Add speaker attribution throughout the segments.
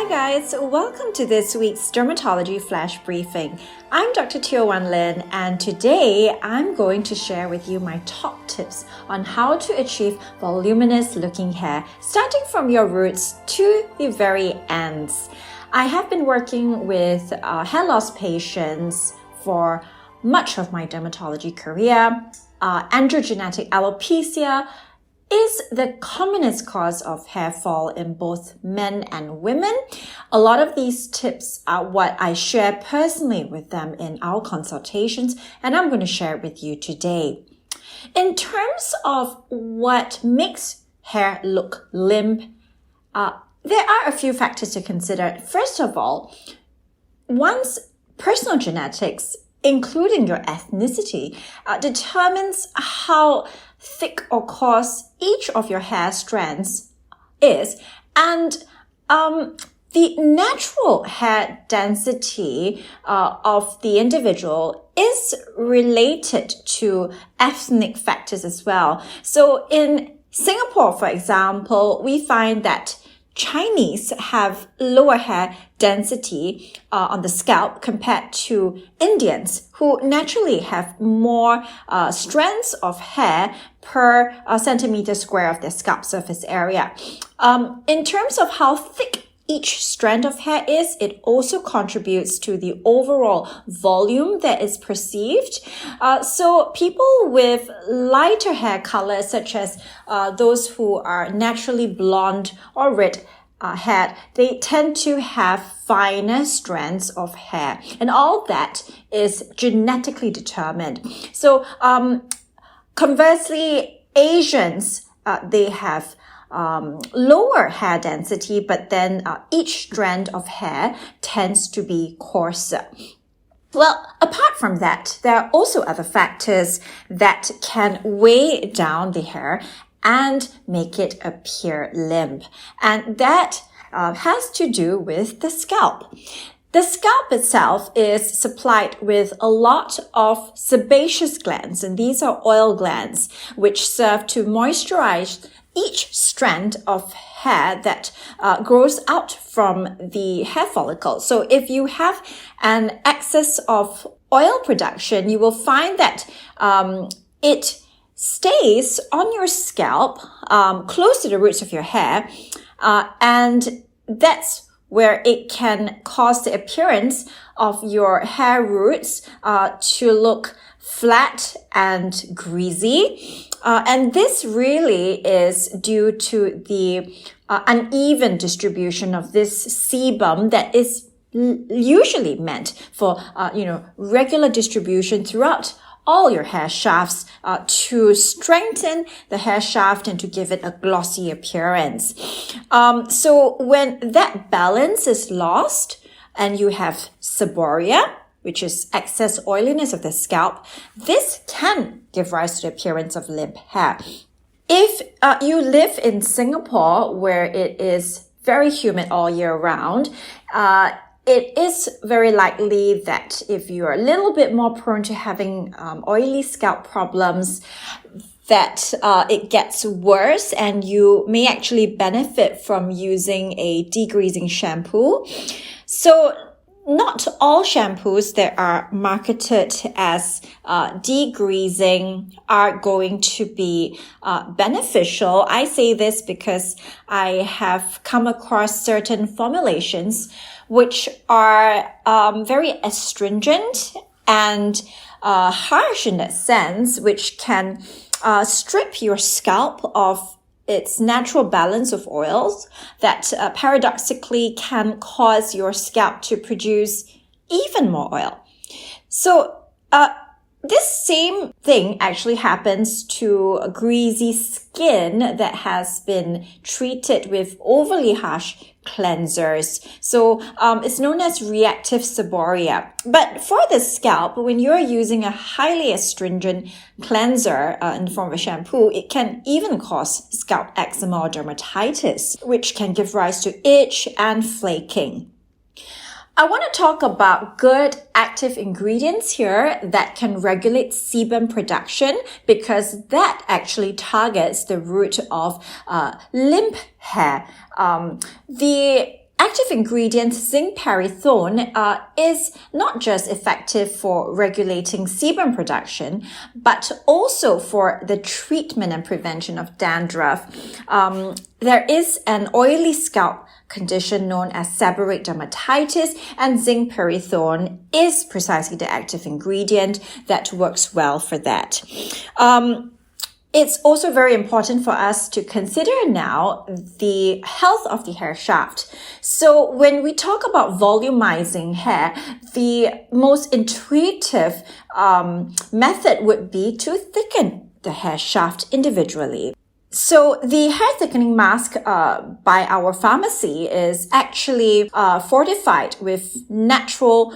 Speaker 1: Hi guys, welcome to this week's Dermatology Flash Briefing. I'm Dr. Teo Wan Lin, and today I'm going to share with you my top tips on how to achieve voluminous looking hair, starting from your roots to the very ends. I have been working with hair loss patients for much of my dermatology career. Androgenetic alopecia is the commonest cause of hair fall in both men and women. A lot of these tips are what I share personally with them in our consultations, and I'm going to share it with you today. In terms of what makes hair look limp, there are a few factors to consider. First of all, one's personal genetics, including your ethnicity, determines how thick or coarse each of your hair strands is. And the natural hair density of the individual is related to ethnic factors as well. So in Singapore, for example, we find that Chinese have lower hair density on the scalp compared to Indians, who naturally have more strands of hair per centimeter square of their scalp surface area. In terms of how thick each strand of hair is, it also contributes to the overall volume that is perceived. So people with lighter hair color, such as those who are naturally blonde or red hair, they tend to have finer strands of hair. And all that is genetically determined. So conversely, Asians, they have lower hair density, but then each strand of hair tends to be coarser. Well, apart from that, there are also other factors that can weigh down the hair and make it appear limp. And that has to do with the scalp. The scalp itself is supplied with a lot of sebaceous glands, and these are oil glands, which serve to moisturize each strand of hair that grows out from the hair follicle. So if you have an excess of oil production, you will find that it stays on your scalp close to the roots of your hair, and that's where it can cause the appearance of your hair roots to look flat and greasy. And this really is due to the uneven distribution of this sebum that is usually meant for, regular distribution throughout all your hair shafts to strengthen the hair shaft and to give it a glossy appearance. So when that balance is lost and you have seborrhea, which is excess oiliness of the scalp, this can give rise to the appearance of limp hair. If you live in Singapore, where it is very humid all year round, it is very likely that if you're a little bit more prone to having oily scalp problems, that it gets worse, and you may actually benefit from using a degreasing shampoo. So not all shampoos that are marketed as degreasing are going to be beneficial. I say this because I have come across certain formulations which are very astringent and harsh in that sense, which can strip your scalp of its natural balance of oils that paradoxically can cause your scalp to produce even more oil. So this same thing actually happens to a greasy skin that has been treated with overly harsh cleansers. So it's known as reactive seborrhea. But for the scalp, when you're using a highly astringent cleanser in the form of a shampoo, it can even cause scalp eczema or dermatitis, which can give rise to itch and flaking. I want to talk about good active ingredients here that can regulate sebum production, because that actually targets the root of limp hair. The active ingredient zinc pyrethone is not just effective for regulating sebum production, but also for the treatment and prevention of dandruff. There is an oily scalp condition known as seborrheic dermatitis, and zinc pyrethone is precisely the active ingredient that works well for that. It's also very important for us to consider now the health of the hair shaft. So when we talk about volumizing hair, the most intuitive method would be to thicken the hair shaft individually. So the hair thickening mask by our pharmacy is actually fortified with natural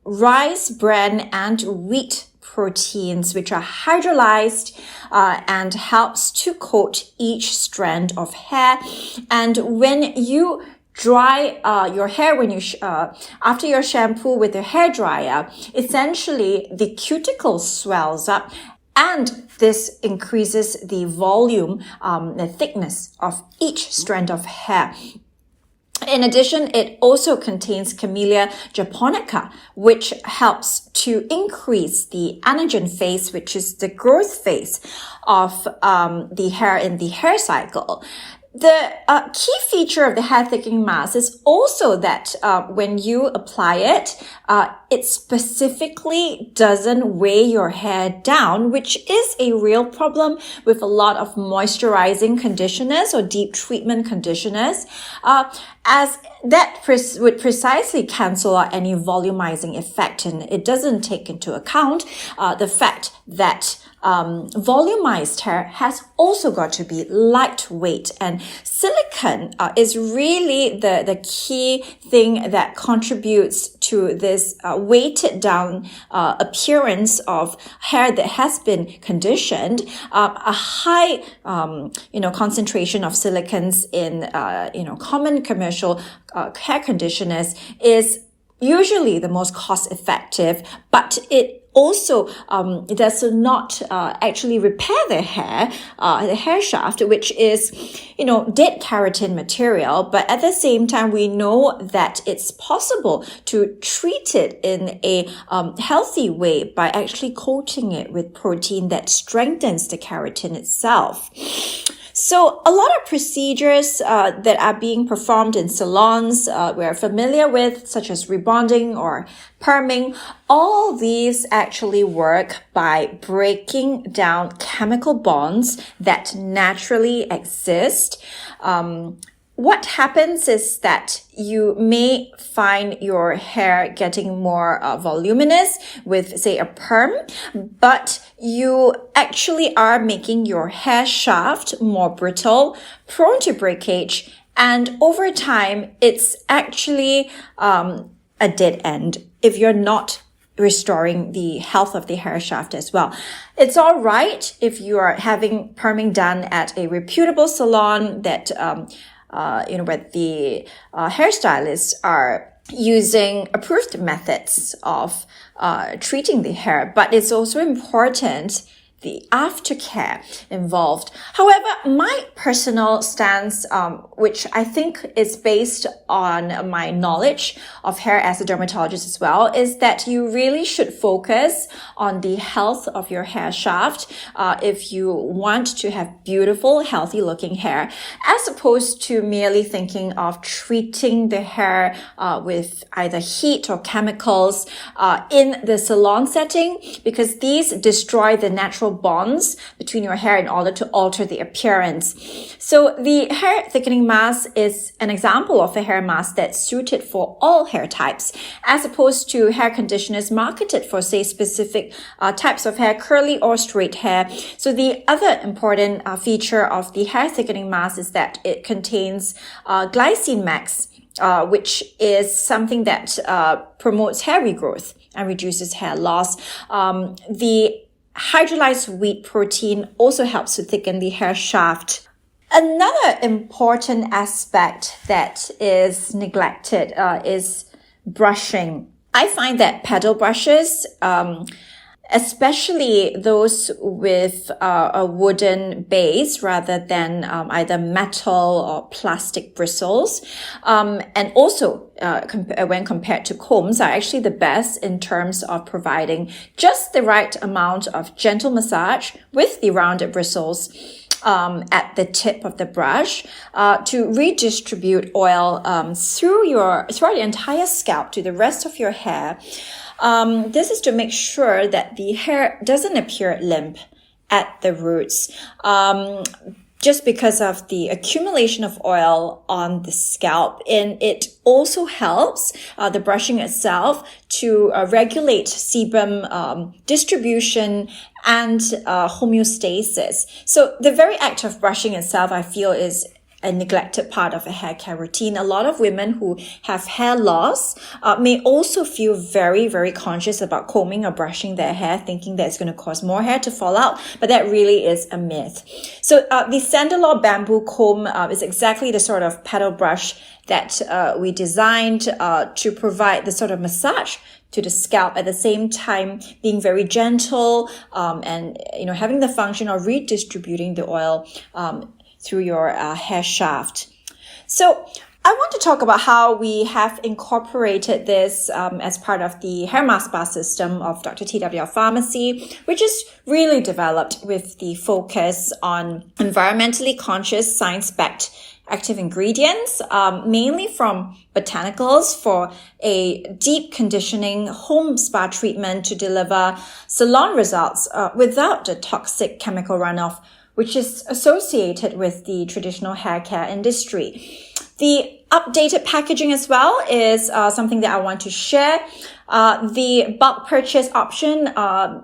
Speaker 1: rice, bran, and wheat proteins, which are hydrolyzed and helps to coat each strand of hair. And when you dry your hair, when you after your shampoo with the hair dryer, essentially the cuticle swells up, and this increases the volume, the thickness of each strand of hair. In addition, it also contains Camellia japonica, which helps to increase the anagen phase, which is the growth phase of the hair in the hair cycle. The key feature of the hair thickening mask is also that when you apply it, it specifically doesn't weigh your hair down, which is a real problem with a lot of moisturizing conditioners or deep treatment conditioners, as that would precisely cancel out any volumizing effect, and it doesn't take into account the fact that volumized hair has also got to be lightweight, and silicone is really the key thing that contributes to this weighted down appearance of hair that has been conditioned. A high concentration of silicones in common commercial hair conditioners is usually the most cost effective, but it also does not actually repair the hair shaft, which is dead keratin material. But at the same time, we know that it's possible to treat it in a healthy way by actually coating it with protein that strengthens the keratin itself. So a lot of procedures that are being performed in salons we're familiar with, such as rebonding or perming, all these actually work by breaking down chemical bonds that naturally exist. What happens is that you may find your hair getting more voluminous with, say, a perm, but you actually are making your hair shaft more brittle, prone to breakage, and over time, it's actually a dead end if you're not restoring the health of the hair shaft as well. It's all right if you are having perming done at a reputable salon that where the hairstylists are using approved methods of treating the hair. But it's also important the aftercare involved. However, my personal stance, which I think is based on my knowledge of hair as a dermatologist as well, is that you really should focus on the health of your hair shaft if you want to have beautiful, healthy looking hair, as opposed to merely thinking of treating the hair with either heat or chemicals in the salon setting, because these destroy the natural bonds between your hair in order to alter the appearance. So the hair thickening mask is an example of a hair mask that's suited for all hair types, as opposed to hair conditioners marketed for, say, specific types of hair, curly or straight hair. So the other important feature of the hair thickening mask is that it contains glycine max, which is something that promotes hair regrowth and reduces hair loss. The hydrolyzed wheat protein also helps to thicken the hair shaft. Another important aspect that is neglected is brushing. I find that paddle brushes especially those with a wooden base rather than either metal or plastic bristles. And also, when compared to combs, are actually the best in terms of providing just the right amount of gentle massage with the rounded bristles at the tip of the brush to redistribute oil throughout the entire scalp to the rest of your hair. This is to make sure that the hair doesn't appear limp at the roots. Just because of the accumulation of oil on the scalp. And it also helps the brushing itself to regulate sebum distribution and homeostasis. So the very act of brushing itself, I feel, is a neglected part of a hair care routine. A lot of women who have hair loss may also feel very, very conscious about combing or brushing their hair, thinking that it's going to cause more hair to fall out, but that really is a myth. So the Sandalore bamboo comb is exactly the sort of paddle brush that we designed to provide the sort of massage to the scalp, at the same time being very gentle and having the function of redistributing the oil through your hair shaft. So I want to talk about how we have incorporated this as part of the hair mask bar system of Dr. TWR Pharmacy, which is really developed with the focus on environmentally conscious, science-backed active ingredients, mainly from botanicals, for a deep conditioning home spa treatment to deliver salon results without the toxic chemical runoff which is associated with the traditional hair care industry. The updated packaging as well is something that I want to share. The bulk purchase option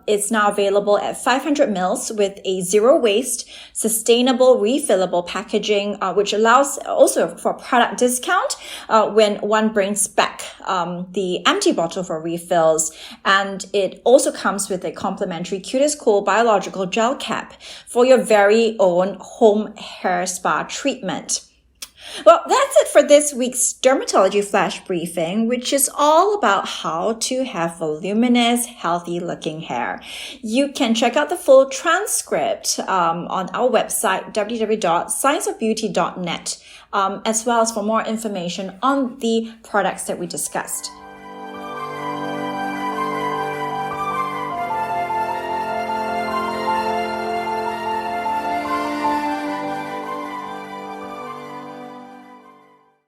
Speaker 1: is now available at 500 mils with a zero waste, sustainable, refillable packaging, which allows also for product discount when one brings back the empty bottle for refills. And it also comes with a complimentary Cutest Cool biological gel cap for your very own home hair spa treatment. Well, that's it for this week's dermatology flash briefing, which is all about how to have voluminous, healthy-looking hair. You can check out the full transcript on our website, www.scienceofbeauty.net, as well as for more information on the products that we discussed.